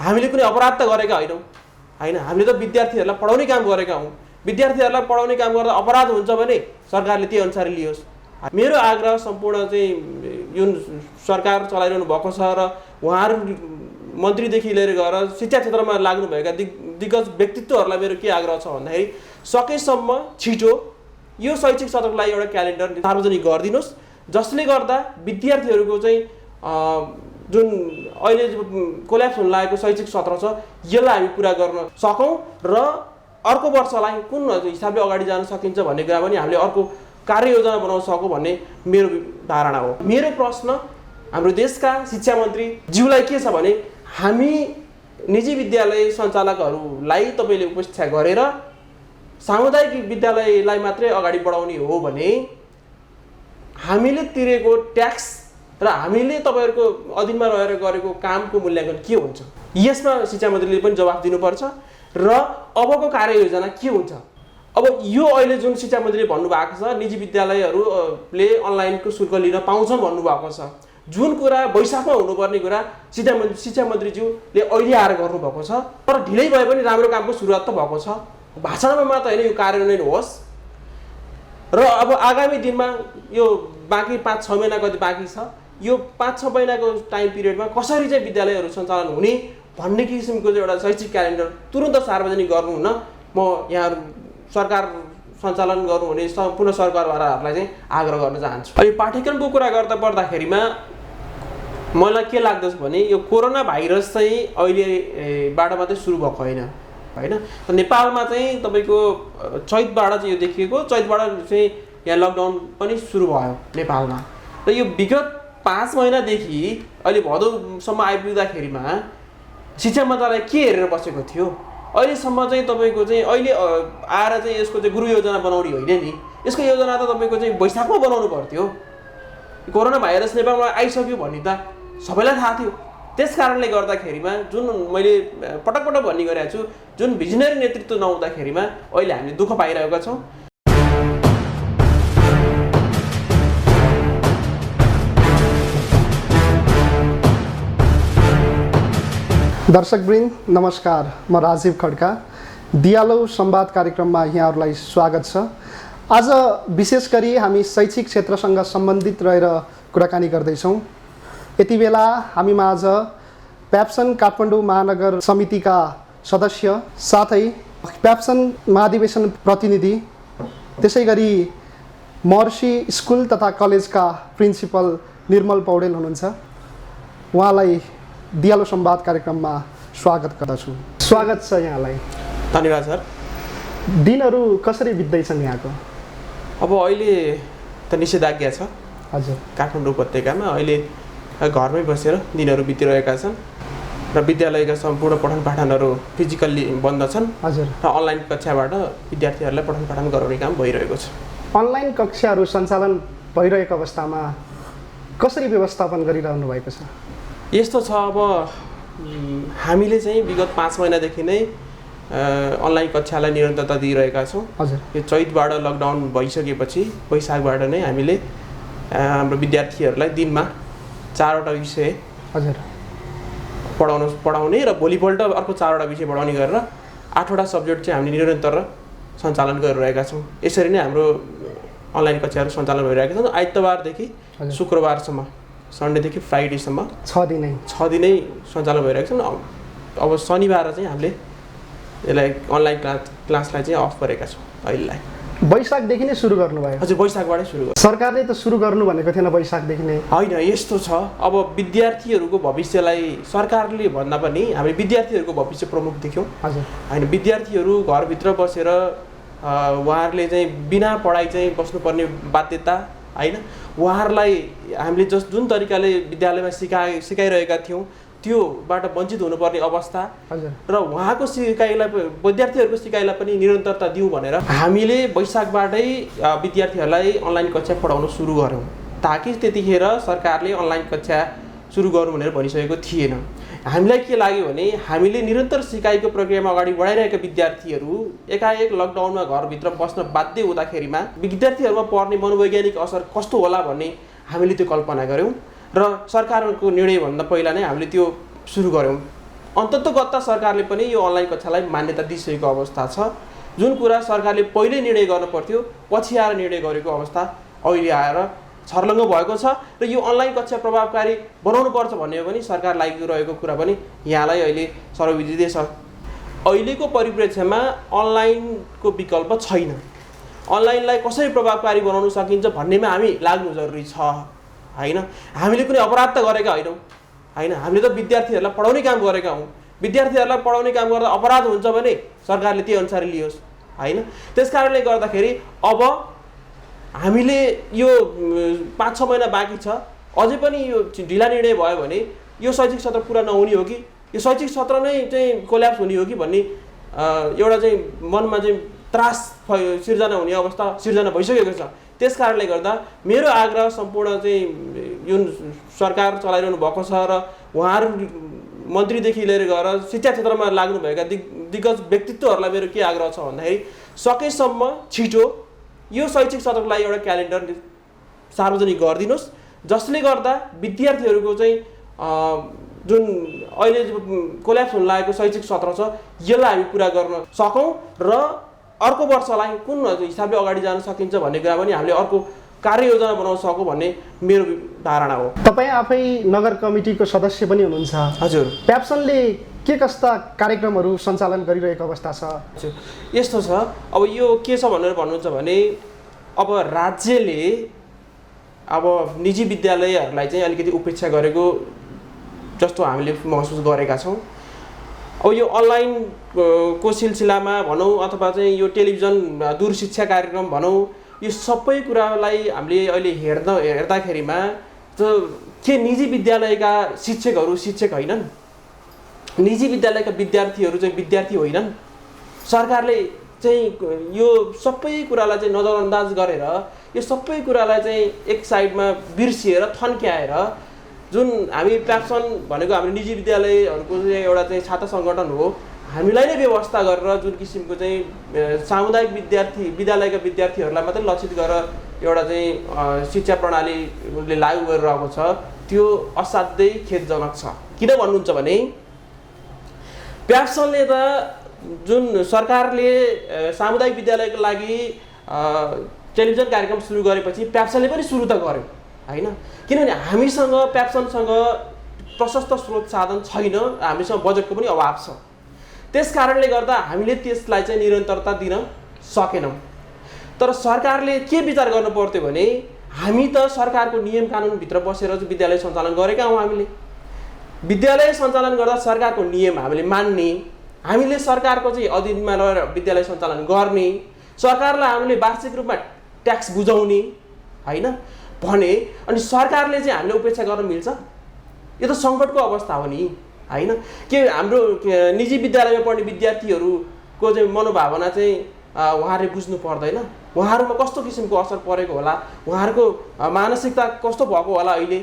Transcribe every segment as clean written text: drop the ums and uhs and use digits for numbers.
हामीले कुनै अपराध त गरेका होइनौँ हैन। हामीले त विद्यार्थीहरूलाई पढाउने काम गरेका हौँ। विद्यार्थीहरूलाई पढाउने काम गर्दा अपराध हुन्छ भने सरकारले त्यही अनुसारले लियोस्। मेरो आग्रह सम्पूर्ण चाहिँ यो सरकार चलाइरहनु भएको छ र उहाँहरू मन्त्रीदेखि लिएर गएर शिक्षा क्षेत्रमा लाग्नुभएका दिग्गज व्यक्तित्वहरूलाई मेरो के आग्रह छ भन्दाखेरि सकेसम्म छिटो यो शैक्षिक सत्रको लागि एउटा क्यालेन्डर सार्वजनिक गरिदिनुहोस्, जसले गर्दा विद्यार्थीहरूको चाहिँ जुन अहिले कोल्याप्स हुन लागेको शैक्षिक सत्र छ यसलाई हामी पुरा गर्न सकौँ र अर्को वर्षलाई कुन हिसाबले अगाडि जान सकिन्छ भन्ने कुरा पनि हामीले अर्को कार्ययोजना बनाउन सकौँ भन्ने मेरो धारणा हो। मेरो प्रश्न हाम्रो देशका शिक्षा मन्त्री ज्यूलाई के छ भने हामी निजी विद्यालय सञ्चालकहरूलाई तपाईँले उपस्थित गरेर सामुदायिक विद्यालयलाई मात्रै अगाडि बढाउने हो भने हामीले तिरेको ट्याक्स र हामीले तपाईँहरूको अधीनमा रहेर गरेको कामको मूल्याङ्कन के हुन्छ, यसमा शिक्षा मन्त्रीले पनि जवाफ दिनुपर्छ र अबको कार्ययोजना के हुन्छ। अब यो अहिले जुन शिक्षा मन्त्रीले भन्नुभएको छ निजी विद्यालयहरूले अनलाइनको शुल्क लिन पाउँछन् भन्नुभएको छ, जुन कुरा वैशाखमा हुनुपर्ने कुरा शिक्षा मन्त्रीज्यूले अहिले आएर गर्नुभएको छ, तर ढिलै भए पनि राम्रो कामको सुरुवात त भएको छ। भाषणमा मात्र होइन, यो कार्यान्वयन होस् र अब आगामी दिनमा यो बाँकी 5-6 महिना कति बाँकी छ, यो 5-6 महिनाको टाइम पिरियडमा कसरी चाहिँ विद्यालयहरू सञ्चालन हुने भन्ने किसिमको चाहिँ एउटा शैक्षिक क्यालेन्डर तुरुन्त सार्वजनिक गर्नु हुन म यहाँ सरकार सञ्चालन गर्नुहुने सम्पूर्ण सरकारवालाहरूलाई चाहिँ आग्रह गर्न चाहन्छु। अनि पाठ्यक्रमको कुरा गर्दा पर्दाखेरिमा मलाई के लाग्दछ भने यो कोरोना भाइरस चाहिँ अहिलेबाट मात्रै सुरु भएको होइन। नेपालमा चाहिँ तपाईँको चैतबाट चाहिँ यो देखिएको, चैतबाट चाहिँ यहाँ लकडाउन पनि सुरु भयो नेपालमा र यो विगत 5 महिनादेखि अहिले भदौसम्म आइपुग्दाखेरिमा शिक्षा मन्त्रालय के हेरेर बसेको थियो? अहिलेसम्म चाहिँ तपाईँको चाहिँ अहिले आएर चाहिँ यसको चाहिँ गृह योजना बनाउने होइन नि, यसको योजना त तपाईँको चाहिँ वैशाखमा बनाउनु पर्थ्यो। कोरोना भाइरस नेपालमा आइसक्यो भन्ने त सबैलाई थाहा थियो। त्यस कारणले गर्दाखेरिमा जुन मैले पटक पटक भन्ने गरेको छु, जुन भिजनरी नेतृत्व नहुँदाखेरिमा अहिले हामीले दुःख पाइरहेका छौँ। दर्शकवृन्द नमस्कार, म राजीव खड्का, दियालो संवाद कार्यक्रममा यहाँहरूलाई स्वागत छ। आज विशेष गरी हामी शैक्षिक क्षेत्रसँग सम्बन्धित रहेर कुराकानी गर्दैछौँ। यति बेला हामीमा आज प्याप्सन काठमाडौँ महानगर समितिका सदस्य साथै प्याप्सन महाधिवेशन प्रतिनिधि, त्यसै गरी महर्षि स्कुल तथा कलेजका प्रिन्सिपल निर्मल पौडेल हुनुहुन्छ। उहाँलाई दियालो संवाद कार्यक्रममा स्वागत गर्दछु। स्वागत छ यहाँलाई। धन्यवाद सर। दिनहरू कसरी बित्दैछन् यहाँको? अब अहिले त निषेधाज्ञा छ हजुर, काठमाडौँ उपत्यकामा अहिले घरमै बसेर दिनहरू बितिरहेका छन् र विद्यालयका सम्पूर्ण पठन पाठनहरू फिजिकल्ली बन्द छन् हजुर, र अनलाइन कक्षाबाट विद्यार्थीहरूलाई पठन पाठन गराउने काम भइरहेको छ। अनलाइन कक्षाहरू सञ्चालन भइरहेको अवस्थामा कसरी व्यवस्थापन गरिरहनु भएको छ? यस्तो छ, अब हामीले चाहिँ विगत 5 महिनादेखि नै अनलाइन कक्षालाई निरन्तरता दिइरहेका छौँ। हजुर, यो चैतबाट लकडाउन भइसकेपछि वैशाखबाट नै हामीले हाम्रो विद्यार्थीहरूलाई दिनमा 4वटा विषय हजुर पढाउने र भोलिपल्ट अर्को 4वटा विषय पढाउने गरेर 8वटा सब्जेक्ट चाहिँ हामीले निरन्तर सञ्चालन गरिरहेका छौँ। यसरी नै हाम्रो अनलाइन कक्षाहरू सञ्चालन भइरहेका छन्। आइतबारदेखि शुक्रबारसम्म, सन्डेदेखि फ्राइडेसम्म 6 दिनै सञ्चालन भइरहेको छ। अब शनिबार चाहिँ हामीले यसलाई अनलाइन क्लासलाई चाहिँ अफ गरेका छौँ अहिलेलाई। वैशाखदेखि नै सुरु गर्नुभयो? हजुर, वैशाखबाटै सुरु गर्नु। सरकारले त सुरु गर्नु भनेको थिएन वैशाखदेखि नै? होइन, यस्तो छ, अब विद्यार्थीहरूको भविष्यलाई सरकारले भन्दा पनि हामी विद्यार्थीहरूको भविष्य प्रमुख देख्यौँ। हजुर, होइन, विद्यार्थीहरू घरभित्र बसेर उहाँहरूले चाहिँ बिना पढाइ चाहिँ बस्नुपर्ने बाध्यता होइन, उहाँहरूलाई हामीले जुन तरिकाले विद्यालयमा सिकाइरहेका थियौँ त्योबाट वञ्चित हुनुपर्ने अवस्था र उहाँको सिकाइलाई विद्यार्थीहरूको सिकाइलाई पनि निरन्तरता दिउँ भनेर हामीले वैशाखबाटै विद्यार्थीहरूलाई अनलाइन कक्षा पढाउन सुरु गऱ्यौँ, ताकि त्यतिखेर सरकारले अनलाइन कक्षा सुरु गर्नु भनेर भनिसकेको थिएन। हामीलाई के लाग्यो भने हामीले निरन्तर सिकाइको प्रक्रियामा अगाडि बढाइरहेका विद्यार्थीहरू एकाएक लकडाउनमा घरभित्र बस्न बाध्य हुँदाखेरिमा विद्यार्थीहरूमा पर्ने मनोवैज्ञानिक असर कस्तो होला भन्ने हामीले त्यो कल्पना गऱ्यौँ र सरकारको निर्णयभन्दा पहिला नै हामीले त्यो सुरु गऱ्यौँ अन्ततोगत्ता सरकारले पनि यो अनलाइन कक्षालाई मान्यता दिइसकेको अवस्था छ। जुन कुरा सरकारले पहिले निर्णय गर्न पर्थ्यो पछि आएर निर्णय गरेको अवस्था अहिले आएर छर्लङ्ग भएको छ र यो अनलाइन कक्षा प्रभावकारी बनाउनुपर्छ भन्ने पनि सरकार लागिरहेको कुरा पनि यहाँलाई अहिले सर्वविदितै छ। अहिलेको परिप्रेक्ष्यमा अनलाइनको विकल्प छैन। अनलाइनलाई कसरी प्रभावकारी बनाउन सकिन्छ भन्नेमा हामी लाग्नु जरुरी छ हैन। हामीले कुनै अपराध त गरेका होइनौँ हैन। हामीले त विद्यार्थीहरूलाई पढाउने काम गरेका हौँ। विद्यार्थीहरूलाई पढाउने काम गर्दा अपराध हुन्छ भने सरकारले त्यही अनुसार लियोस् हैन। त्यसकारणले गर्दाखेरि अब हामीले यो 5-6 महिना बाँकी छ, अझै पनि यो ढिला निर्णय भयो भने यो शैक्षिक सत्र पुरा नहुने हो कि यो शैक्षिक सत्र नै चाहिँ कोल्याप्स हुने हो कि भन्ने एउटा चाहिँ मनमा चाहिँ त्रास सिर्जना हुने अवस्था सिर्जना भइसकेको छ। त्यसकारणले गर्दा मेरो आग्रह सम्पूर्ण चाहिँ जुन सरकार चलाइरहनु भएको छ र उहाँहरू मन्त्रीदेखि लिएर गएर शिक्षा क्षेत्रमा लाग्नुभएका दिग्गज व्यक्तित्वहरूलाई मेरो के आग्रह छ भन्दाखेरि सकेसम्म छिटो यो शैक्षिक सत्रको लागि एउटा क्यालेन्डर सार्वजनिक गरिदिनुहोस्, जसले गर्दा विद्यार्थीहरूको चाहिँ जुन अहिले कोल्याप्स हुन लागेको शैक्षिक सत्र छ यसलाई हामी पुरा गर्न सकौँ र अर्को वर्षलाई कुन हिसाबले अगाडि जान सकिन्छ भन्ने कुरा पनि हामीले अर्को कार्ययोजना बनाउन सकौँ भन्ने मेरो धारणा हो। तपाईँ आफै नगर कमिटीको सदस्य पनि हुनुहुन्छ। हजुर। प्याप्सनले के कस्ता कार्यक्रमहरू सञ्चालन गरिरहेको अवस्था छ? हजुर, यस्तो छ। अब यो के छ भनेर भन्नुहुन्छ भने अब राज्यले अब निजी विद्यालयहरूलाई चाहिँ अलिकति उपेक्षा गरेको जस्तो हामीले महसुस गरेका छौँ। अब यो अनलाइन को सिलसिलामा भनौँ अथवा चाहिँ यो टेलिभिजन दूरशिक्षा कार्यक्रम भनौँ, यो सबै कुरालाई हामीले अहिले हेर्दाखेरिमा त के निजी विद्यालयका शिक्षकहरू शिक्षक होइनन्? निजी विद्यालयका विद्यार्थीहरू चाहिँ विद्यार्थी होइनन्? सरकारले चाहिँ यो सबै कुरालाई चाहिँ नजरअन्दाज गरेर यो सबै कुरालाई चाहिँ एक साइडमा बिर्सिएर थन्क्याएर जुन हामी प्याप्सन भनेको हाम्रो निजी विद्यालयहरूको चाहिँ एउटा चाहिँ छात्र सङ्गठन हो, हामीलाई नै व्यवस्था गरेर जुन किसिमको चाहिँ सामुदायिक विद्यालयका विद्यार्थीहरूलाई मात्रै लक्षित गरेर एउटा चाहिँ शिक्षा प्रणालीले लागू गरिरहेको छ, त्यो असाध्यै खेदजनक छ। किन भन्नुहुन्छ भने प्याप्सनले त जुन सरकारले सामुदायिक विद्यालयको लागि टेलिभिजन कार्यक्रम सुरु गरेपछि प्याप्सनले पनि सुरु त गर्यो हैन। किनभने हामीसँग प्याप्सनसँग प्रशस्त स्रोत साधन छैन, हामीसँग बजेटको पनि अभाव छ। त्यसकारणले गर्दा हामीले त्यसलाई चाहिँ निरन्तरता दिन सकेनौँ। तर सरकारले के विचार गर्नु पर्थ्यो भने हामी त सरकारको नियम कानुनभित्र बसेर विद्यालय सञ्चालन गरेका हौँ। हामीले विद्यालय सञ्चालन गर्दा सरकारको नियम हामीले मान्ने, हामीले सरकारको चाहिँ अधीनमा रहेर विद्यालय सञ्चालन गर्ने, सरकारलाई हामीले वार्षिक रूपमा ट्याक्स बुझाउने हैन भने अनि सरकारले चाहिँ हामीले उपेक्षा गर्न मिल्छ? यो त सङ्कटको अवस्था हो नि हैन। के हाम्रो निजी विद्यालयमा पढ्ने विद्यार्थीहरूको चाहिँ मनोभावना चाहिँ उहाँहरूले बुझ्नु पर्दैन? उहाँहरूमा कस्तो किसिमको असर परेको होला, उहाँहरूको मानसिकता कस्तो भएको होला अहिले,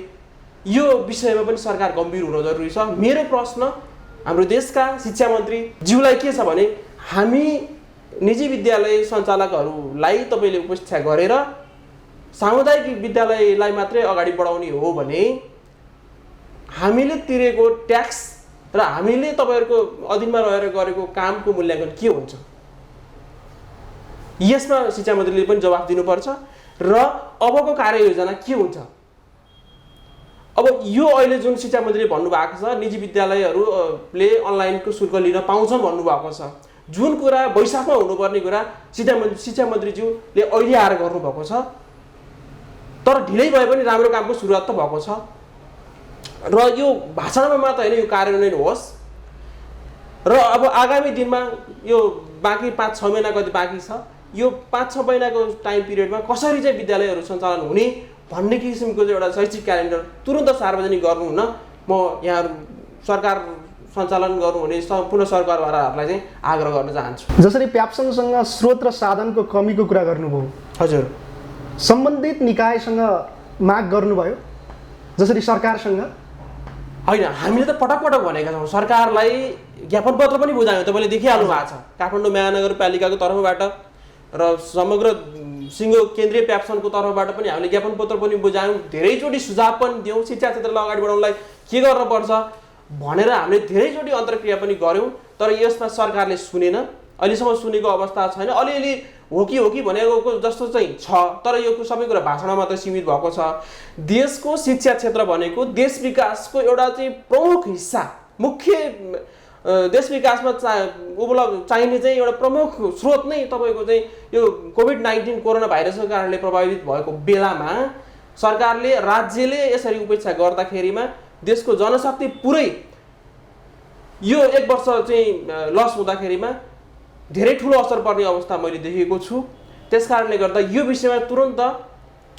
यो विषयमा पनि सरकार गम्भीर हुन जरुरी छ। मेरो प्रश्न हाम्रो देशका शिक्षा मन्त्री ज्यूलाई के छ भने हामी निजी विद्यालय सञ्चालकहरूलाई तपाईँले उपेक्षा गरेर सामुदायिक विद्यालयलाई मात्रै अगाडि बढाउने हो भने हामीले तिरेको ट्याक्स र हामीले तपाईँहरूको अधीनमा रहेर गरेको कामको मूल्याङ्कन के हुन्छ? यसमा शिक्षा मन्त्रीले पनि जवाफ दिनुपर्छ र अबको कार्ययोजना के हुन्छ? अब यो अहिले जुन शिक्षा मन्त्रीले भन्नुभएको छ निजी विद्यालयहरूले अनलाइनको शुल्क लिन पाउँछन् भन्नुभएको छ, जुन कुरा वैशाखमा हुनुपर्ने कुरा शिक्षा मन्त्रीज्यूले अहिले आएर गर्नुभएको छ। तर ढिलै भए पनि राम्रो कामको सुरुवात त भएको छ र यो भाषणमा मात्र होइन, यो कार्यान्वयन होस्। र अब आगामी दिनमा यो बाँकी 5-6 महिना कति बाँकी छ, यो 5-6 महिनाको टाइम पिरियडमा कसरी चाहिँ विद्यालयहरू सञ्चालन हुने भन्ने किसिमको चाहिँ एउटा शैक्षिक क्यालेन्डर तुरुन्त सार्वजनिक गर्नु हुन म यहाँहरू सरकार सञ्चालन गर्नुहुने सम्पूर्ण सरकारवालाहरूलाई चाहिँ आग्रह गर्न चाहन्छु। जसरी प्याप्सनसँग स्रोत र साधनको कमीको कुरा गर्नुभयो, हजुर, सम्बन्धित निकायसँग माग गर्नुभयो जसरी सरकारसँग? होइन, हामीले त पटक पटक भनेका छौँ, सरकारलाई ज्ञापन पत्र पनि बुझायौँ, तपाईँले देखिहाल्नु भएको छ। काठमाडौँ महानगरपालिकाको तर्फबाट र समग्र सिङ्गो केन्द्रीय प्याप्सनको तर्फबाट पनि हामीले ज्ञापन पत्र पनि बुझायौँ, धेरैचोटि सुझाव पनि दियौँ। शिक्षा क्षेत्रलाई अगाडि बढाउनलाई के गर्नुपर्छ, भनेर हामीले धेरैचोटि अन्तर्क्रिया पनि गऱ्यौँ, तर यसमा सरकारले सुनेन। अहिलेसम्म सुनेको अवस्था छैन। अलिअलि हो कि भनेको जस्तो चाहिँ छ, तर यो सबै कुरा भाषणमा मात्रै सीमित भएको छ। देशको शिक्षा क्षेत्र भनेको देश विकासको एउटा चाहिँ प्रमुख हिस्सा, मुख्य देश विकासमा उपलब्ध चाहिने चाहिँ एउटा प्रमुख स्रोत नै तपाईँको चाहिँ यो कोभिड-19 कोरोना भाइरसको कारणले प्रभावित भएको बेलामा सरकारले, राज्यले यसरी उपेक्षा गर्दाखेरिमा देशको जनशक्ति पुरै यो 1 वर्ष चाहिँ लस हुँदाखेरिमा धेरै ठुलो असर पर्ने अवस्था मैले देखेको छु। त्यसकारणले गर्दा यो विषयमा तुरन्त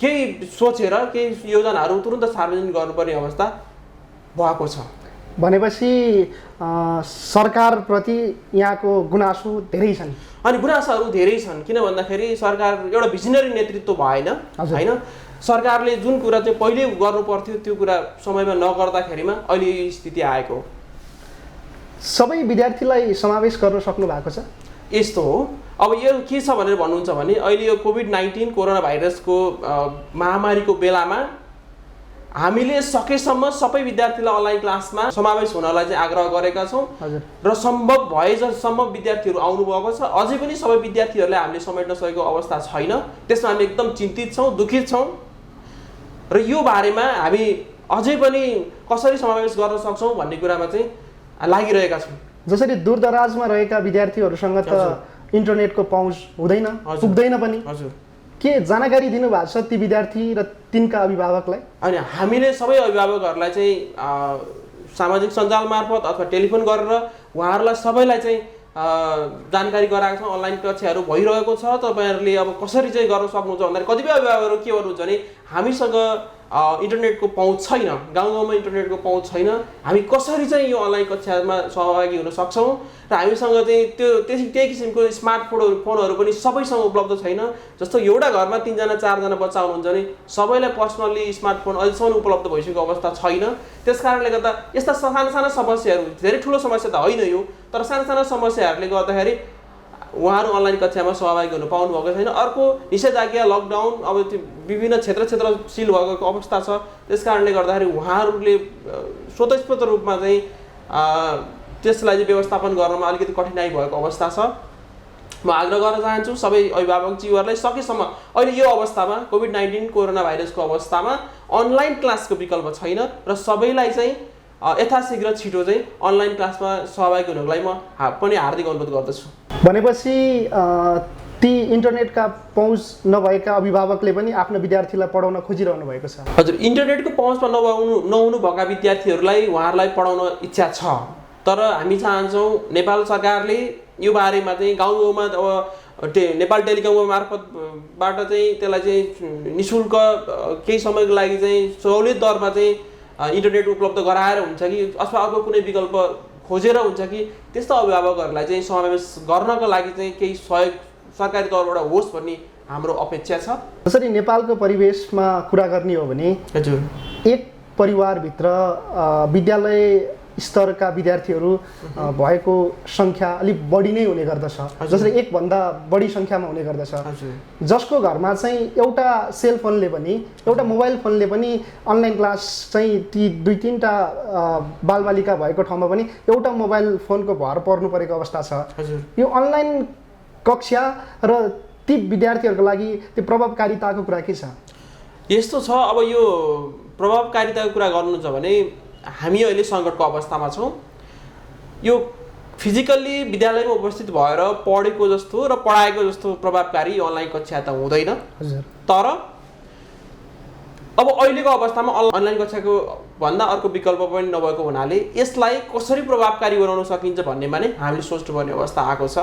केही सोचेर केही योजनाहरू तुरन्त सार्वजनिक गर्नुपर्ने अवस्था भएको छ। भनेपछि सरकारप्रति यहाँको गुनासो धेरै छन्। अनि गुनासोहरू धेरै छन्, किन भन्दाखेरि सरकार एउटा भिजनरी नेतृत्व भएन होइन। सरकारले जुन कुरा चाहिँ पहिले गर्नु पर्थ्यो त्यो कुरा समयमा नगर्दाखेरिमा अहिले यो स्थिति आएको। सबै विद्यार्थीलाई समावेश गर्न सक्नु भएको छ? यस्तो हो, अब यो के छ भनेर भन्नुहुन्छ भने अहिले यो कोभिड-19 कोरोना भाइरसको महामारीको बेलामा हामीले सकेसम्म सबै विद्यार्थीलाई अनलाइन क्लासमा समावेश हुनलाई चाहिँ आग्रह गरेका छौँ र सम्भव भए जसम्म विद्यार्थीहरू आउनुभएको छ। अझै पनि सबै विद्यार्थीहरूलाई हामीले समेट्न सकेको अवस्था छैन। त्यसमा हामी एकदम चिन्तित छौँ, दुखित छौँ र यो बारेमा हामी अझै पनि कसरी समावेश गर्न सक्छौँ भन्ने कुरामा चाहिँ लागिरहेका छौँ। जसरी दूरदराजमा रहेका विद्यार्थीहरूसँग त इन्टरनेटको पहुँच हुँदैन, पुग्दैन पनि। हजुर, के जानकारी दिनुभएको छ ती विद्यार्थी र तिनका अभिभावकलाई? अनि हामीले सबै अभिभावकहरूलाई चाहिँ सामाजिक सञ्जाल मार्फत अथवा टेलिफोन गरेर उहाँहरूलाई सबैलाई चाहिँ जानकारी गराएको छौँ। अनलाइन कक्षाहरू भइरहेको छ, तपाईँहरूले अब कसरी चाहिँ गर्न सक्नुहुन्छ भन्दाखेरि कतिपय अभिभावकहरू के गर्नुहुन्छ भने हामीसँग इन्टरनेटको पहुँच छैन, गाउँमा इन्टरनेटको पहुँच छैन, हामी कसरी चाहिँ यो अनलाइन कक्षामा सहभागी हुन सक्छौँ र हामीसँग चाहिँ त्यही किसिमको फोनहरू पनि सबैसँग उपलब्ध छैन। जस्तो एउटा घरमा 3जना 4जना बच्चा हुनुहुन्छ भने सबैलाई पर्सनल्ली स्मार्टफोन अहिलेसम्म उपलब्ध भइसकेको अवस्था छैन। त्यस कारणले गर्दा यस्ता साना समस्याहरू, धेरै ठुलो समस्या त होइन यो, तर साना समस्याहरूले गर्दाखेरि उहाँहरू अनलाइन कक्षामा सहभागी हुन पाउनु भएको छैन। अर्को निषेधाज्ञा, लकडाउन, अब त्यो विभिन्न क्षेत्र सील भएको अवस्था छ। त्यस कारणले गर्दाखेरि उहाँहरूले स्वतस्फूर्त रूपमा चाहिँ त्यसलाई चाहिँ व्यवस्थापन गर्नमा अलिकति कठिनाइ भएको अवस्था छ। म आग्रह गर्न चाहन्छु सबै अभिभावकज्यूहरूलाई सकेसम्म अहिले यो अवस्थामा कोभिड-19 कोरोना भाइरसको अवस्थामा अनलाइन क्लासको विकल्प छैन र सबैलाई चाहिँ यथाशीघ्र छिटो चाहिँ अनलाइन क्लासमा सहभागी हुनको लागि म पनि हार्दिक अनुरोध गर्दछु। भनेपछि ती इन्टरनेटका पहुँच नभएका अभिभावकले पनि आफ्नो विद्यार्थीलाई पढाउन खोजिरहनु भएको छ? हजुर, इन्टरनेटको पहुँचमा नहुनु भएका विद्यार्थीहरूलाई उहाँहरूलाई पढाउन इच्छा छ, तर हामी चाहन्छौँ नेपाल सरकारले यो बारेमा चाहिँ गाउँमा अब नेपाल टेलिकमको मार्फतबाट चाहिँ त्यसलाई चाहिँ निःशुल्क केही समयको लागि चाहिँ सहुलियत दरमा चाहिँ इन्टरनेट उपलब्ध गराएर हुन्छ कि अथवा अर्को कुनै विकल्प खोजेर हुन्छ कि त्यस्तो अभिभावकहरूलाई चाहिँ समावेश गर्नको लागि चाहिँ केही सहयोग सरकारी तौरबाट होस् भन्ने हाम्रो अपेक्षा छ। जसरी नेपालको परिवेशमा कुरा गर्ने हो भने हजुर, एक परिवारभित्र विद्यालय स्तरका विद्यार्थीहरू भएको सङ्ख्या अलिक बढी नै हुने गर्दछ। जसरी एकभन्दा बढी सङ्ख्यामा हुने गर्दछ, जसको घरमा चाहिँ एउटा सेल फोनले पनि, एउटा मोबाइल फोनले पनि अनलाइन क्लास चाहिँ ती 2-3टा बालबालिका भएको ठाउँमा पनि एउटा मोबाइल फोनको भर पर्नु परेको अवस्था छ। यो अनलाइन कक्षा र ती विद्यार्थीहरूको लागि त्यो प्रभावकारिताको कुरा के छ? यस्तो छ, अब यो प्रभावकारिताको कुरा गर्नुहुन्छ भने हामी अहिले सङ्कटको अवस्थामा छौँ। यो फिजिकल्ली विद्यालयमा उपस्थित भएर पढेको जस्तो र पढाएको जस्तो प्रभावकारी अनलाइन कक्षा त हुँदैन। तर अब अहिलेको अवस्थामा अनलाइन कक्षाको भन्दा अर्को विकल्प पनि नभएको हुनाले यसलाई कसरी प्रभावकारी बनाउन सकिन्छ भन्नेमा नै हामीले सोच्नुपर्ने अवस्था आएको छ।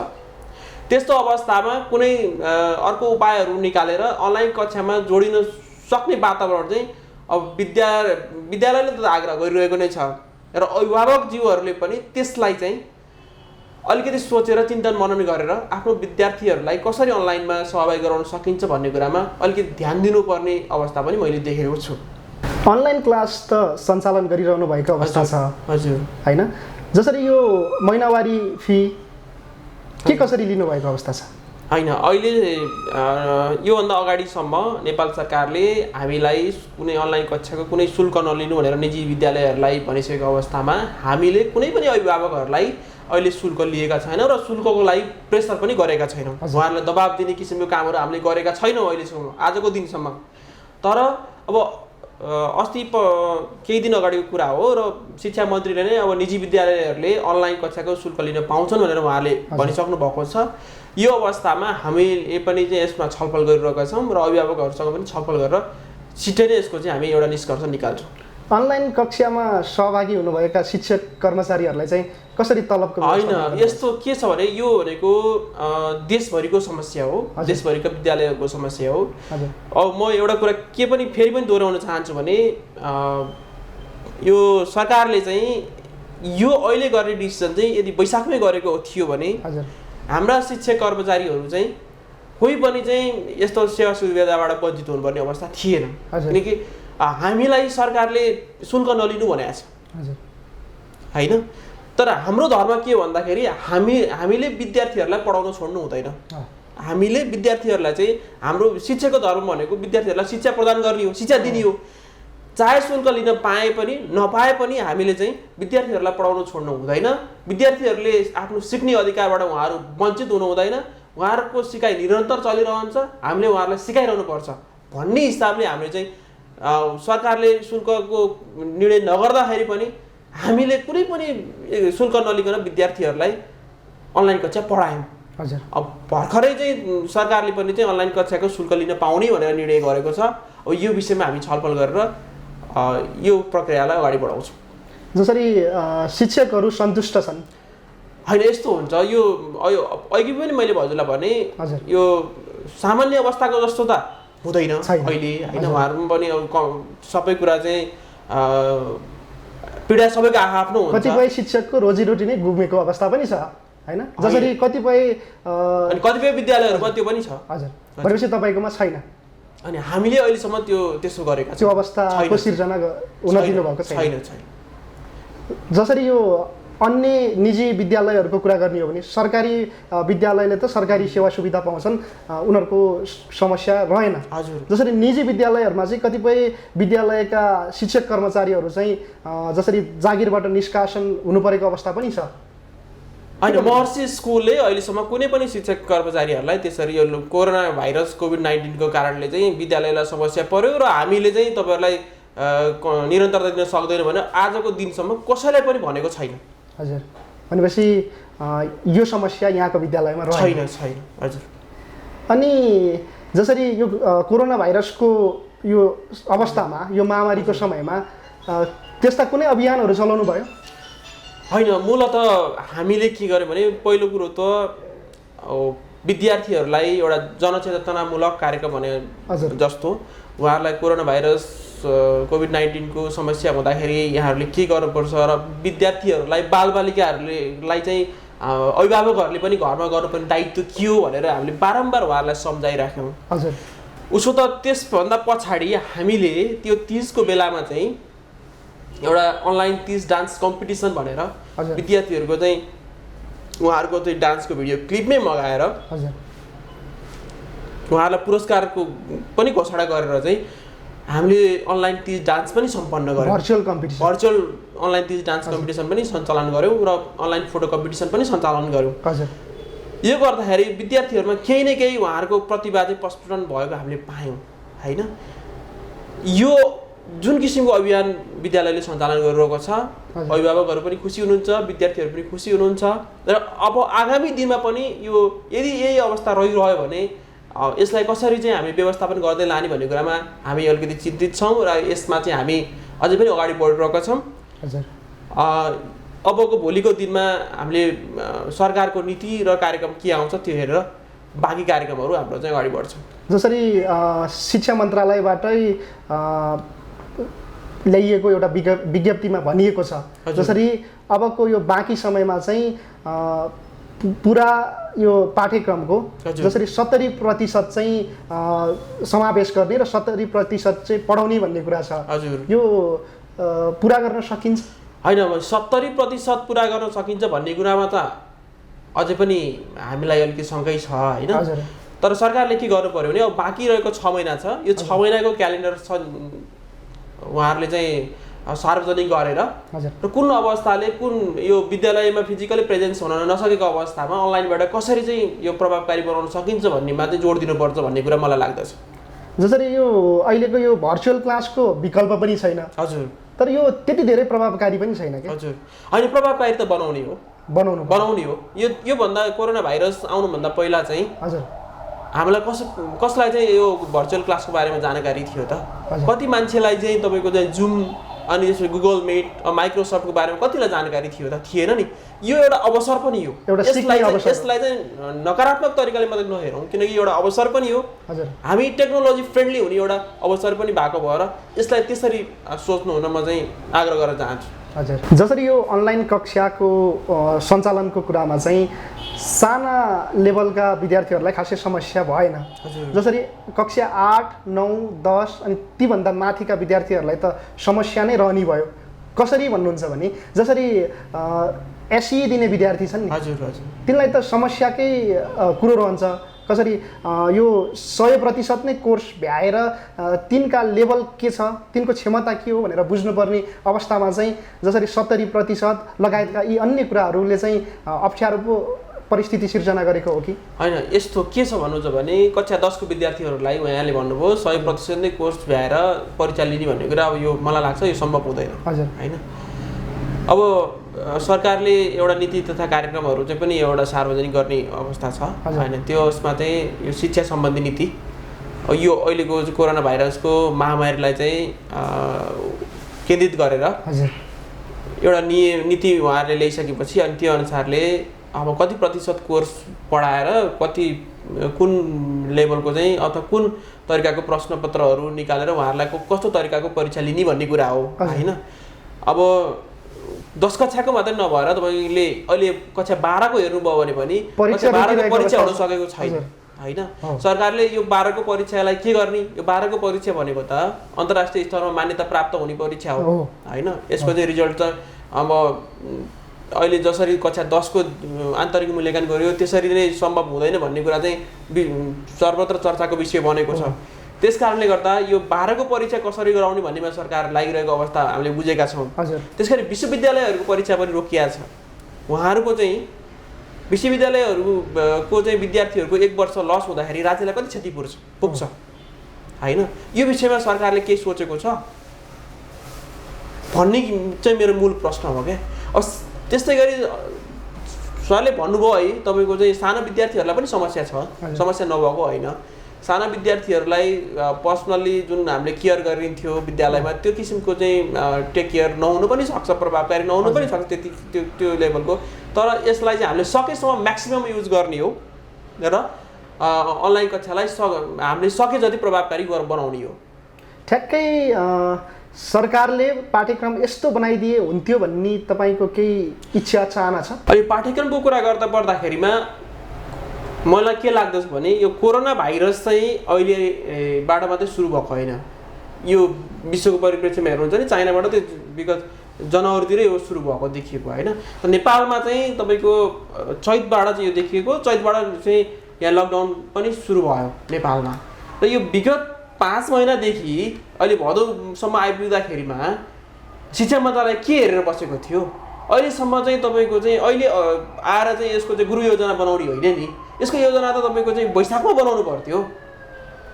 त्यस्तो अवस्थामा कुनै अर्को उपायहरू निकालेर अनलाइन कक्षामा जोडिन सक्ने वातावरण चाहिँ अब विद्यालयले त आग्रह गरिरहेको नै छ र अभिभावकज्यूहरूले पनि त्यसलाई चाहिँ अलिकति सोचेर चिन्तन मनन गरेर आफ्नो विद्यार्थीहरूलाई कसरी अनलाइनमा सहभागी गराउन सकिन्छ भन्ने कुरामा अलिकति ध्यान दिनुपर्ने अवस्था पनि मैले देखेको छु। अनलाइन क्लास त सञ्चालन गरिरहनु भएको अवस्था छ हजुर हैन? जसरी यो महिनावारी फी के कसरी लिनुभएको अवस्था छ? होइन, अहिले योभन्दा अगाडिसम्म नेपाल सरकारले हामीलाई कुनै अनलाइन कक्षाको कुनै शुल्क नलिनु भनेर निजी विद्यालयहरूलाई भनिसकेको अवस्थामा हामीले कुनै पनि अभिभावकहरूलाई अहिले शुल्क लिएका छैनौँ र शुल्कको लागि प्रेसर पनि गरेका छैनौँ। उहाँहरूलाई दबाब दिने किसिमको कामहरू हामीले गरेका छैनौँ अहिलेसम्म, आजको दिनसम्म। तर अब अस्ति केही दिन अगाडिको कुरा हो र शिक्षा मन्त्रीले नै अब निजी विद्यालयहरूले अनलाइन कक्षाको शुल्क लिन पाउँछन् भनेर उहाँले भनिसक्नु भएको छ। यो अवस्थामा हामीले पनि चाहिँ यसमा छलफल गरिरहेका छौँ र अभिभावकहरूसँग पनि छलफल गरेर छिट्टै नै यसको चाहिँ हामी एउटा निष्कर्ष निकाल्छौँ। अनलाइन कक्षामा सहभागी हुनुभएका शिक्षक कर्मचारीहरूलाई चाहिँ कसरी तलबको होइन, यस्तो के छ भने यो भनेको देशभरिको समस्या हो, देशभरिका विद्यालयहरूको समस्या हो। अब म एउटा कुरा के पनि फेरि पनि दोहोऱ्याउन चाहन्छु भने यो सरकारले चाहिँ यो अहिले गर्ने डिसिजन चाहिँ यदि वैशाखमै गरेको थियो भने हाम्रा शिक्षक कर्मचारीहरू चाहिँ कोही पनि चाहिँ यस्तो सेवा सुविधाबाट वञ्चित हुनुपर्ने अवस्था थिएन। किनकि हामीलाई सरकारले शुल्क नलिनु भनेको छ होइन। तर हाम्रो धर्म के भन्दाखेरि हामीले विद्यार्थीहरूलाई पढाउन छोड्नु हुँदैन। हामीले विद्यार्थीहरूलाई चाहिँ हाम्रो शिक्षाको धर्म भनेको विद्यार्थीहरूलाई शिक्षा प्रदान गर्ने हो, शिक्षा दिने हो। चाहे शुल्क लिन पाए पनि नपाए पनि हामीले चाहिँ विद्यार्थीहरूलाई पढाउन छोड्नु हुँदैन। विद्यार्थीहरूले आफ्नो सिक्ने अधिकारबाट उहाँहरू वञ्चित हुनु हुँदैन। उहाँहरूको सिकाइ निरन्तर चलिरहन्छ, हामीले उहाँहरूलाई सिकाइरहनु पर्छ भन्ने हिसाबले हामीले चाहिँ सरकारले शुल्कको निर्णय नगर्दाखेरि पनि हामीले कुनै पनि शुल्क नलिकन विद्यार्थीहरूलाई अनलाइन कक्षा पढायौँ। अब भर्खरै चाहिँ सरकारले पनि चाहिँ अनलाइन कक्षाको शुल्क लिन पाउने भनेर निर्णय गरेको छ। अब यो विषयमा हामी छलफल गरेर यो प्रक्रियालाई अगाडि बढाउँछौँ। जसरी शिक्षकहरू सन्तुष्ट छन् होइन, यस्तो हुन्छ यो अघि पनि मैले हजुरलाई भने यो सामान्य अवस्थाको जस्तो त हुँदैन अहिले होइन। उहाँहरू पनि सबै कुरा चाहिँ पीडा सबैको आफ्नो हुन्छ। कतिपय शिक्षकको रोजीरोटी नै गुमेको अवस्था पनि छ होइन। जसरी कतिपय विद्यालयहरूमा त्यो पनि छ। हजुर, भनेपछि तपाईँकोमा छैन अनि हामीले अहिलेसम्म त्यसो गरेका त्यो अवस्थाको सिर्जना हुन दिनुभएको छैन। जसरी यो अन्य निजी विद्यालयहरूको कुरा गर्ने हो भने सरकारी विद्यालयले त सरकारी सेवा सुविधा पाउँछन्, उनीहरूको समस्या रहेन। जसरी निजी विद्यालयहरूमा चाहिँ कतिपय विद्यालयका शिक्षक कर्मचारीहरू चाहिँ जसरी जागिरबाट निष्कासन हुनु परेको अवस्था पनि छ। होइन, महर्षि स्कुलले अहिलेसम्म कुनै पनि शिक्षक कर्मचारीहरूलाई त्यसरी यो कोरोना भाइरस कोभिड-19 को कारणले चाहिँ विद्यालयलाई समस्या पर्यो र हामीले चाहिँ तपाईँहरूलाई निरन्तरता दिन सक्दैन भने आजको दिनसम्म कसैलाई पनि भनेको छैन। हजुर, भनेपछि यो समस्या यहाँको विद्यालयमा छैन। हजुर, अनि जसरी यो कोरोना भाइरसको यो अवस्थामा यो महामारीको समयमा त्यस्ता कुनै अभियानहरू चलाउनु भयो? होइन, मूलत हामीले के गर्यौँ भने पहिलो कुरो त विद्यार्थीहरूलाई एउटा जनचेतनामूलक कार्यक्रम भने जस्तो उहाँहरूलाई कोरोना भाइरस कोभिड-19 को समस्या हुँदाखेरि यहाँहरूले के गर्नुपर्छ र विद्यार्थीहरूलाई बालबालिकाहरूलाई चाहिँ अभिभावकहरूले पनि घरमा गर्नुपर्ने दायित्व के हो भनेर हामीले बारम्बार उहाँहरूलाई सम्झाइराख्यौँ। हजुर, उसो त त्यसभन्दा पछाडि हामीले त्यो 30 को बेलामा चाहिँ एउटा अनलाइन 30 डान्स कम्पिटिसन भनेर विद्यार्थीहरूको चाहिँ उहाँहरूको चाहिँ डान्सको भिडियो क्लिपमै मगाएर उहाँहरूलाई पुरस्कारको पनि घोषणा गरेर चाहिँ हामीले अनलाइन 30 डान्स पनि सम्पन्न गऱ्यौँ। भर्चुअल अनलाइन 30 डान्स कम्पिटिसन पनि सञ्चालन गऱ्यौँ र अनलाइन फोटो कम्पिटिसन पनि सञ्चालन गऱ्यौँ। यो गर्दाखेरि विद्यार्थीहरूमा केही न केही उहाँहरूको प्रतिभा चाहिँ प्रस्फुटन भएको हामीले पायौँ होइन। यो जुन किसिमको अभियान विद्यालयले सञ्चालन गरिरहेको छ, अभिभावकहरू पनि खुसी हुनुहुन्छ, विद्यार्थीहरू पनि खुसी हुनुहुन्छ र अब आगामी दिनमा पनि यो यदि यही अवस्था रहिरह्यो भने यसलाई कसरी चाहिँ हामी व्यवस्थापन गर्दै लाने भन्ने कुरामा हामी अलिकति चिन्तित छौँ र यसमा चाहिँ हामी अझै पनि अगाडि बढिरहेका छौँ। अबको भोलिको दिनमा हामीले सरकारको नीति र कार्यक्रम के आउँछ त्यो हेरेर बाँकी कार्यक्रमहरू हाम्रो चाहिँ अगाडि बढ्छ। जसरी शिक्षा मन्त्रालयबाटै ल्याइएको एउटा विज्ञप्तिमा भनिएको छ, जसरी अबको यो बाँकी समयमा चाहिँ पुरा यो पाठ्यक्रमको जसरी 70% चाहिँ समावेश गर्ने र 70% चाहिँ पढाउने भन्ने कुरा छ। यो पुरा गर्न सकिन्छ? होइन, 70% पुरा गर्न सकिन्छ भन्ने कुरामा त अझै पनि हामीलाई अलिकति शङ्कै छ होइन। हजुर तर सरकारले के गर्नु पर्यो भने अब बाँकी रहेको 6 महिना छ, यो 6 महिनाको क्यालेन्डर छ उहाँहरूले चाहिँ सार्वजनिक गरेर हजुर र कुन अवस्थाले कुन यो विद्यालयमा फिजिकली प्रेजेन्स हुन नसकेको अवस्थामा अनलाइनबाट कसरी चाहिँ यो प्रभावकारी बनाउन सकिन्छ भन्नेमा चाहिँ जोड दिनुपर्छ भन्ने कुरा मलाई लाग्दछ। जसरी यो अहिलेको यो भर्चुअल क्लासको विकल्प पनि छैन, हजुर तर यो त्यति धेरै प्रभावकारी पनि छैन क्या। हजुर होइन, प्रभावकारी त बनाउने हो, बनाउने हो। योभन्दा कोरोना भाइरस आउनुभन्दा पहिला चाहिँ हजुर हामीलाई कसलाई चाहिँ यो भर्चुअल क्लासको बारेमा जानकारी थियो त? कति मान्छेलाई चाहिँ तपाईँको चाहिँ जुम अनि यसो गुगल मिट माइक्रोसफ्टको बारेमा कतिलाई जानकारी थियो त? थिएन नि। यो एउटा अवसर पनि हो, यसलाई चाहिँ नकारात्मक तरिकाले मात्रै नहेरौँ, किनकि एउटा अवसर पनि हो। हामी टेक्नोलोजी फ्रेन्डली हुने एउटा अवसर पनि भएको भएर यसलाई त्यसरी सोच्नु हुन म चाहिँ आग्रह गर्न चाहन्छु। हजुर जसरी यो अनलाइन कक्षाको सञ्चालनको कुरामा चाहिँ साना लेभलका विद्यार्थीहरूलाई खासै समस्या भएन। जसरी कक्षा 8, 9, 10 अनि तीभन्दा माथिका विद्यार्थीहरूलाई त समस्या नै रहने भयो। कसरी भन्नुहुन्छ भने जसरी एसई दिने विद्यार्थी छन् नि, हजुर हजुर, तिनलाई त समस्याकै कुरो रहन्छ। कसरी यो 100% नै कोर्स भ्याएर तिनका लेभल के छ, तिनको क्षमता के हो भनेर बुझ्नुपर्ने अवस्थामा चाहिँ जसरी 70% लगायतका यी अन्य कुराहरूले चाहिँ अप्ठ्यारो परिस्थिति सिर्जना गरेको हो कि होइन? यस्तो के छ भन्नुहुन्छ भने कक्षा 10 को विद्यार्थीहरूलाई उहाँले भन्नुभयो 100% नै कोर्स भ्याएर परीक्षा लिने भन्ने कुरा अब यो मलाई लाग्छ यो सम्भव हुँदैन। हजुर होइन, अब सरकारले एउटा नीति तथा कार्यक्रमहरू चाहिँ पनि एउटा सार्वजनिक गर्ने अवस्था छ होइन। त्यसमा चाहिँ यो शिक्षा सम्बन्धी नीति, यो अहिलेको कोरोना भाइरसको महामारीलाई चाहिँ केन्द्रित गरेर एउटा नीति उहाँहरूले ल्याइसकेपछि अनि त्यो अनुसारले अब कति प्रतिशत कोर्स पढाएर कति कुन लेभलको चाहिँ अथवा कुन तरिकाको प्रश्नपत्रहरू निकालेर उहाँहरूलाई कस्तो तरिकाको परीक्षा लिने भन्ने कुरा हो होइन। अब 10 कक्षाको मात्रै नभएर तपाईँले अहिले कक्षा 12 को हेर्नुभयो भने पनि कक्षा 12 को परीक्षा हुन सकेको छैन होइन। सरकारले यो 12 को परीक्षालाई के गर्ने? यो 12 को परीक्षा भनेको त अन्तर्राष्ट्रिय स्तरमा मान्यता प्राप्त हुने परीक्षा हो होइन। यसको चाहिँ रिजल्ट त अब अहिले जसरी कक्षा 10 को आन्तरिक मूल्याङ्कन गर्यो त्यसरी नै सम्भव हुँदैन भन्ने कुरा चाहिँ सर्वत्र चर्चाको विषय बनेको छ। त्यस कारणले गर्दा यो 12 को परीक्षा कसरी गराउने भन्नेमा सरकार लागिरहेको अवस्था हामीले बुझेका छौँ। त्यसकारण विश्वविद्यालयहरूको परीक्षा पनि रोकिया छ। उहाँहरूको चाहिँ विश्वविद्यालयहरूको चाहिँ विद्यार्थीहरूको 1 वर्ष लस हुँदाखेरि राज्यलाई कति क्षति पुग्छ होइन? यो विषयमा सरकारले के सोचेको छ भन्ने चाहिँ मेरो मूल प्रश्न हो क्या। अब त्यस्तै गरी सरले भन्नुभयो है तपाईँको चाहिँ साना विद्यार्थीहरूलाई पनि समस्या छ, समस्या नभएको होइन। साना विद्यार्थीहरूलाई पर्सनल्ली जुन हामीले केयर गरिन्थ्यो विद्यालयमा त्यो किसिमको चाहिँ टेक केयर नहुनु पनि सक्छ, प्रभावकारी नहुनु पनि सक्छ त्यति त्यो लेभलको। तर यसलाई चाहिँ हामीले सकेसम्म म्याक्सिमम युज गर्ने हो र अनलाइन कक्षालाई हामीले सके जति प्रभावकारी बनाउने हो। ठ्याक्कै सरकारले पाठ्यक्रम यस्तो बनाइदिए हुन्थ्यो भन्ने तपाईँको केही इच्छा चाहना छ? अनि पाठ्यक्रमको कुरा गर्दा पर्दाखेरिमा मलाई के लाग्दछ भने यो कोरोना भाइरस चाहिँ अहिलेबाट मात्रै सुरु भएको होइन। यो विश्वको परिप्रेक्ष्यमा हेर्नुहुन्छ नि चाइनाबाट त्यो विगत जनवरीतिरै यो सुरु भएको देखिएको होइन। त नेपालमा चाहिँ तपाईँको चैतबाट चाहिँ यो देखिएको, चैतबाट चाहिँ यहाँ लकडाउन पनि सुरु भयो नेपालमा। र यो विगत 5 महिनादेखि अहिले भदौसम्म आइपुग्दाखेरिमा शिक्षा मन्त्रालय के हेरेर बसेको थियो? अहिलेसम्म चाहिँ तपाईँको चाहिँ अहिले आएर चाहिँ यसको चाहिँ गृह योजना बनाउने होइन नि, यसको योजना त तपाईँको चाहिँ वैशाखमा बनाउनु पर्थ्यो।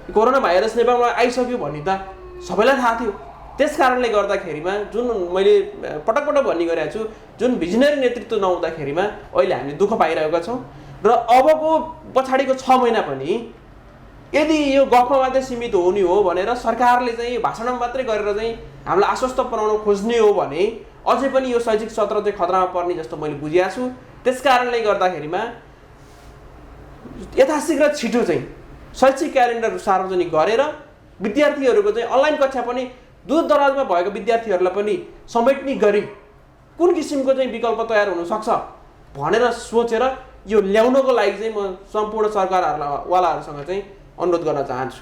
कोरोना भाइरस नेपालमा आइसक्यो भन्ने त सबैलाई थाहा थियो। त्यस कारणले गर्दाखेरिमा जुन मैले पटक पटक भन्ने गरेको छु, जुन भिजनरी नेतृत्व नहुँदाखेरिमा अहिले हामीले दुःख पाइरहेका छौँ। र अबको पछाडिको 6 महिना पनि यदि यो गफमा मात्रै सीमित हुने हो भनेर सरकारले चाहिँ भाषणमा मात्रै गरेर चाहिँ हामीलाई आश्वस्त बनाउन खोज्ने हो भने अझै पनि यो शैक्षिक सत्र चाहिँ खतरामा पर्ने जस्तो मैले बुझेको छु। त्यस कारणले गर्दाखेरिमा यथाशीघ्र छिटो चाहिँ शैक्षिक क्यालेन्डर सार्वजनिक गरेर विद्यार्थीहरूको चाहिँ अनलाइन कक्षा पनि दूर दराजमा भएको विद्यार्थीहरूलाई पनि समेट्ने गरी कुन किसिमको चाहिँ विकल्प तयार हुनसक्छ भनेर सोचेर यो ल्याउनको लागि चाहिँ म सम्पूर्ण सरकारवालाहरूसँग चाहिँ अनुरोध गर्न चाहन्छु।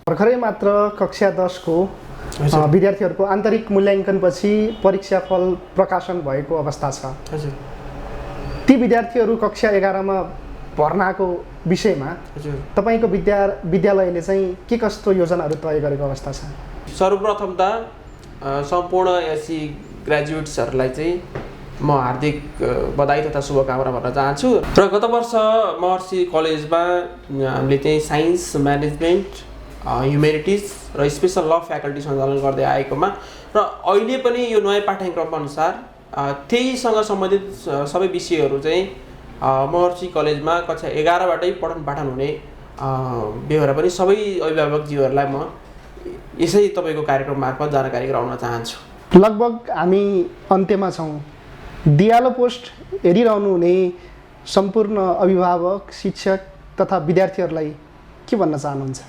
भर्खरै मात्र कक्षा 10 को विद्यार्थीहरूको आन्तरिक मूल्याङ्कनपछि परीक्षाफल प्रकाशन भएको अवस्था छ। ती विद्यार्थीहरू कक्षा 11मा भर्नाको विषयमा हजुर तपाईँको विद्यालयले चाहिँ के कस्तो योजनाहरू तय गरेको अवस्था छ? सर्वप्रथम त सम्पूर्ण एससी ग्रेजुएट्सहरूलाई चाहिँ म हार्दिक बधाई तथा शुभकामना भन्न चाहन्छु। र गत वर्ष महर्षि कलेजमा हामीले चाहिँ साइन्स म्यानेजमेन्ट ह्युमेनिटिज र स्पेसल ल फ्याकल्टी सञ्चालन गर्दै आएकोमा र अहिले पनि यो नयाँ पाठ्यक्रम अनुसार त्यहीसँग सम्बन्धित सबै विषयहरू चाहिँ महर्षि कलेजमा कक्षा 11बाटै पठन पाठन हुने बेहोरा पनि सबै अभिभावकज्यूहरूलाई म यसै तपाईँको कार्यक्रम मार्फत जानकारी गराउन चाहन्छु। लगभग हामी अन्त्यमा छौँ। दियालो पोस्ट हेरिरहनु हुने सम्पूर्ण अभिभावक, शिक्षक तथा विद्यार्थीहरूलाई के भन्न चाहनुहुन्छ?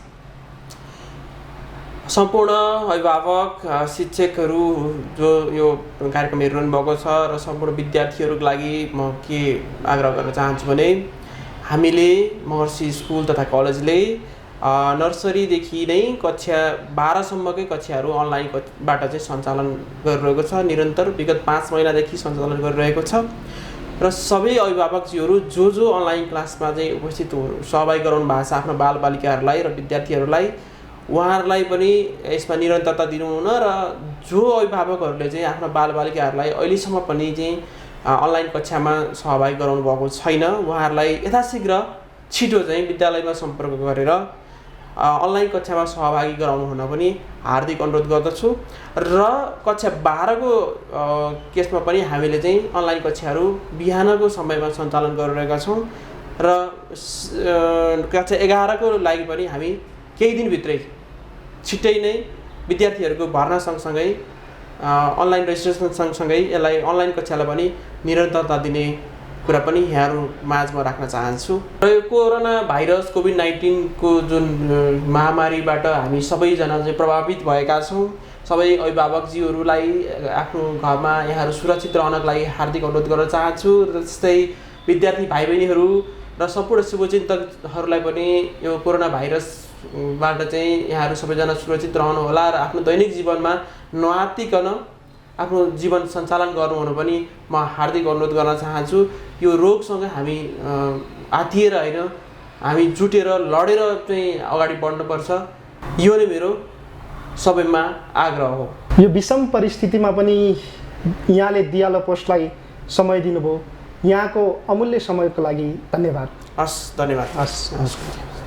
सम्पूर्ण अभिभावक, शिक्षकहरू जो यो कार्यक्रम हेरिरहनु भएको छ र सम्पूर्ण विद्यार्थीहरूको लागि म के आग्रह गर्न चाहन्छु भने हामीले महर्षि स्कुल तथा कलेजले नर्सरीदेखि नै कक्षा 12सम्मकै कक्षाहरू अनलाइनबाट चाहिँ सञ्चालन गरिरहेको छ। निरन्तर विगत 5 महिनादेखि सञ्चालन गरिरहेको छ र सबै अभिभावकजीहरू जो अनलाइन क्लासमा चाहिँ उपस्थित सहभागी गराउनु भएको छ आफ्नो बालबालिकाहरूलाई र विद्यार्थीहरूलाई, उहाँहरूलाई पनि यसमा निरन्तरता दिनुहुन र जो अभिभावकहरूले चाहिँ आफ्नो बालबालिकाहरूलाई अहिलेसम्म पनि चाहिँ अनलाइन कक्षामा सहभागी गराउनु भएको छैन, उहाँहरूलाई यथाशीघ्र छिटो चाहिँ विद्यालयमा सम्पर्क गरेर अनलाइन कक्षामा सहभागी गराउनु हुन पनि हार्दिक अनुरोध गर्दछु। र कक्षा 12को केसमा पनि हामीले चाहिँ अनलाइन कक्षाहरू बिहानको समयमा सञ्चालन गरिरहेका छौँ र कक्षा 11को लागि पनि हामी केही दिनभित्रै छिट्टै नै विद्यार्थीहरूको भर्ना सँगसँगै अनलाइन रेजिस्ट्रेसन सँगसँगै यसलाई अनलाइन कक्षालाई पनि निरन्तरता दिने कुरा पनि यहाँहरू माझमा राख्न चाहन्छु। र यो कोरोना भाइरस कोभिड-19 को जुन महामारीबाट हामी सबैजना चाहिँ प्रभावित भएका छौँ। सबै अभिभावकज्यूहरूलाई आफ्नो घरमा यहाँहरू सुरक्षित रहनको लागि हार्दिक अनुरोध गर्न चाहन्छु। र जस्तै विद्यार्थी भाइ बहिनीहरू र सम्पूर्ण शुभचिन्तकहरूलाई पनि यो कोरोना भाइरसबाट चाहिँ यहाँहरू सबैजना सुरक्षित रहनुहोला र आफ्नो दैनिक जीवनमा नआत्तिकन आफ्नो जीवन सञ्चालन गर्नुहुन पनि म हार्दिक अनुरोध गर्न चाहन्छु। यो रोगसँग हामी आत्तिएर होइन, हामी जुटेर लडेर चाहिँ अगाडि बढ्नुपर्छ, यो नै मेरो सबैमा आग्रह हो। यो विषम परिस्थितिमा पनि यहाँले दियालो पोस्टलाई समय दिनुभयो। यहाँको अमूल्य समयको लागि धन्यवाद। हस्, धन्यवाद। हस्।